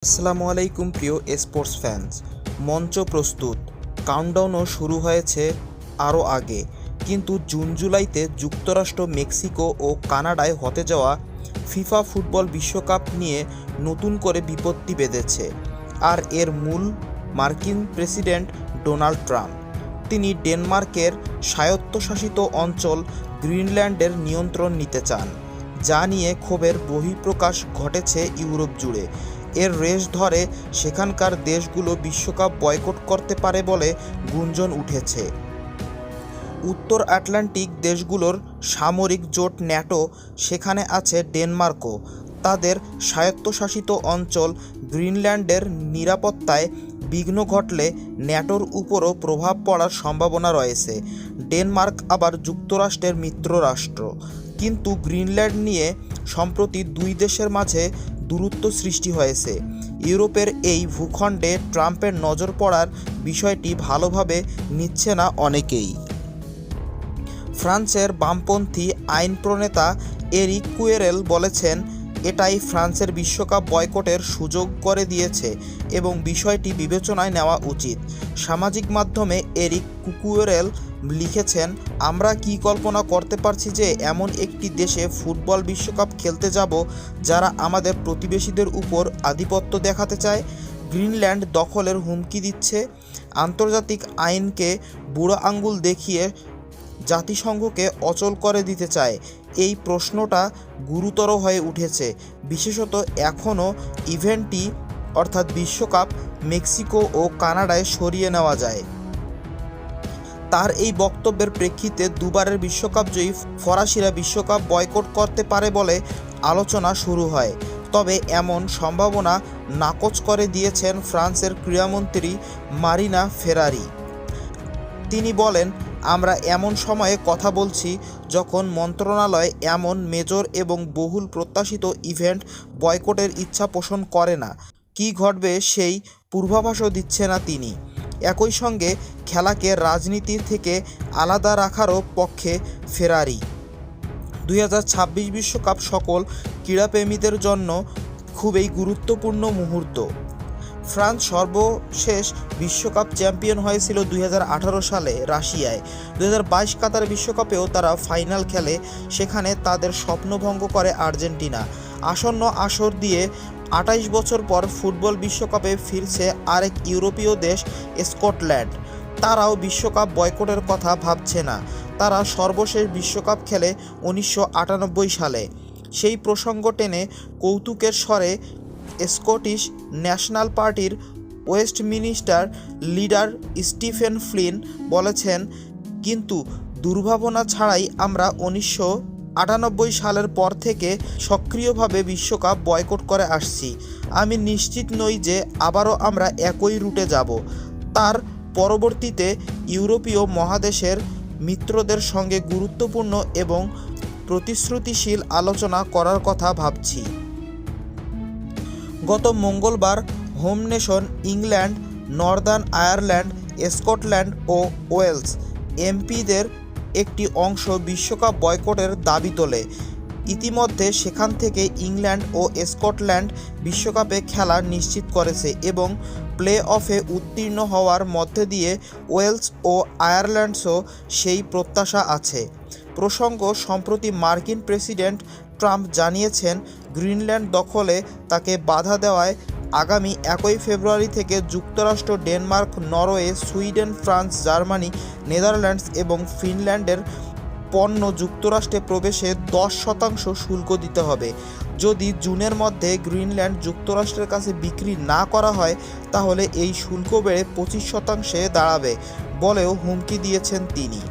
আসসালামু আলাইকুম প্রিয় স্পোর্টস ফ্যান্স। মঞ্চ প্রস্তুত, কাউন্টডাউনও শুরু হয়েছে আরও আগে, কিন্তু জুন-জুলাইতে যুক্তরাষ্ট্র, মেক্সিকো ও কানাডায় হতে যাওয়া ফিফা ফুটবল বিশ্বকাপ নিয়ে নতুন করে বিপত্তি বেঁধেছে। আর এর মূল মার্কিন প্রেসিডেন্ট ডোনাল্ড ট্রাম্প। তিনি ডেনমার্কের স্বায়ত্তশাসিত অঞ্চল গ্রিনল্যান্ডের নিয়ন্ত্রণ নিতে চান, যা নিয়ে ক্ষোভের বহিঃপ্রকাশ ঘটেছে ইউরোপ জুড়ে। এর রেশ ধরে সেখানকার দেশগুলো বিশ্বকাপ বয়কট করতে পারে বলে গুঞ্জন উঠেছে। উত্তর আটলান্টিক দেশগুলোর সামরিক জোট ন্যাটো সেখানে আছে ডেনমার্কও। তাদের স্বায়ত্তশাসিত অঞ্চল গ্রিনল্যান্ডের নিরাপত্তায় বিঘ্ন ঘটলে ন্যাটোর উপরও প্রভাব পড়ার সম্ভাবনা রয়েছে। ডেনমার্ক আবার যুক্তরাষ্ট্রের মিত্ররাষ্ট্র, কিন্তু গ্রিনল্যান্ড নিয়ে সম্প্রতি দুই দেশের মাঝে দূরত্ব সৃষ্টি হয়েছে। ইউরোপের এই ভূখণ্ডে ট্রাম্পের নজর পড়ার বিষয়টি ভালোভাবে নিচ্ছে না অনেকেই। ফ্রান্সের বামপন্থী আইন প্রণেতা এরিক কুয়েরেল বলেছেন, এটাই ফ্রান্সের বিশ্বকাপ বয়কটের সুযোগ করে দিয়েছে এবং বিষয়টি বিবেচনায় নেওয়া উচিত। সামাজিক মাধ্যমে এরিক কুয়েরেল লিখেছেন, আমরা কি কল্পনা করতে পারছি যে এমন একটি দেশে ফুটবল বিশ্বকাপ খেলতে যাব যারা আমাদের প্রতিবেশীদের উপর আধিপত্য দেখাতে চায়, গ্রিনল্যান্ড দখলের হুমকি দিচ্ছে, আন্তর্জাতিক আইনকে বুড়ো আঙুল দেখিয়ে জাতিসংঘকে অচল করে দিতে চায়। এই প্রশ্নটা গুরুতর হয়ে উঠেছে, বিশেষত এখনও ইভেন্টটি অর্থাৎ বিশ্বকাপ মেক্সিকো ও কানাডায় সরিয়ে নেওয়া যায়। তার এই বক্তব্যের প্রেক্ষিতে দুবারের বিশ্বকাপজয়ী ফরাসিরা বিশ্বকাপ বয়কট করতে পারে বলে আলোচনা শুরু হয়। তবে এমন সম্ভাবনা নাকচ করে দিয়েছেন ফ্রান্সের ক্রীড়ামন্ত্রী মারিনা ফেরারি। তিনি বলেন, আমরা এমন সময়ে কথা বলছি যখন মন্ত্রণালয় এমন মেজর এবং বহুল প্রত্যাশিত ইভেন্ট বয়কটের ইচ্ছা পোষণ করে না। কী ঘটবে সেই পূর্বাভাসও দিচ্ছে না তিনি। একই সঙ্গে খেলাকে রাজনীতির থেকে আলাদা রাখারও পক্ষে ফেরারি। 2026 বিশ্বকাপ সকল ক্রীড়াপ্রেমীদের জন্য খুবই গুরুত্বপূর্ণ মুহূর্ত। ফ্রান্স সর্বশেষ বিশ্বকাপ চ্যাম্পিয়ন হয়েছিল 2018 সালে রাশিয়ায়। 2022 কাতার বিশ্বকাপেও তারা ফাইনাল খেলে, সেখানে তাদের স্বপ্নভঙ্গ করে আর্জেন্টিনা। আসন্ন আসর দিয়ে 28 বছর পর ফুটবল বিশ্বকাপে ফিরছে আরেক ইউরোপীয় দেশ স্কটল্যান্ড। তারাও বিশ্বকাপ বয়কটের কথা ভাবছে না। তারা সর্বশেষ বিশ্বকাপ খেলে 1998 সালে। সেই প্রসঙ্গ টেনে কৌতুকের স্বরে স্কটিশ ন্যাশনাল পার্টির ওয়েস্টমিনিস্টার লিডার স্টিফেন ফ্লিন বলেছেন, কিন্তু দুর্ভাবনা ছাড়াই আমরা 1998 সালের পর থেকে সক্রিয়ভাবে বিশ্বকাপ বয়কট করে আসছি। আমি নিশ্চিত নই যে আবারও আমরা একই রুটে যাব। তার পরবর্তীতে ইউরোপীয় মহাদেশের মিত্রদের সঙ্গে গুরুত্বপূর্ণ এবং প্রতিশ্রুতিশীল আলোচনা করার কথা ভাবছি। গত মঙ্গলবার home nation England, Northern Ireland, Scotland ও ওয়েলস এমপিদের একটি অংশ বিশ্বকাপ বয়কটের দাবি তোলে। ইতিমধ্যে সেখান থেকে ইংল্যান্ড ও স্কটল্যান্ড বিশ্বকাপে খেলা নিশ্চিত করেছে এবং প্লে অফে উত্তীর্ণ হওয়ার মধ্যে দিয়ে ওয়েলস ও আয়ারল্যান্ডসও সেই প্রত্যাশা আছে। প্রসঙ্গ, সম্প্রতি মার্কিন প্রেসিডেন্ট ট্রাম্প জানিয়েছেন, গ্রিনল্যান্ড দখলে তাকে বাধা দেওয়ায় আগামী 1 ফেব্রুয়ারি থেকে যুক্তরাষ্ট্র, Denmark, Norway, Sweden, France, Germany, Netherlands এবং ফিনল্যান্ডের পণ্য যুক্তরাষ্ট্রে প্রবেশে 10% শুল্ক দিতে হবে। যদি জুনের মধ্যে গ্রিনল্যান্ড যুক্তরাষ্ট্রের কাছে বিক্রি না করা হয়, তাহলে এই শুল্ক বেড়ে 25% দাঁড়াবে বলেও হুমকি দিয়েছেন তিনি।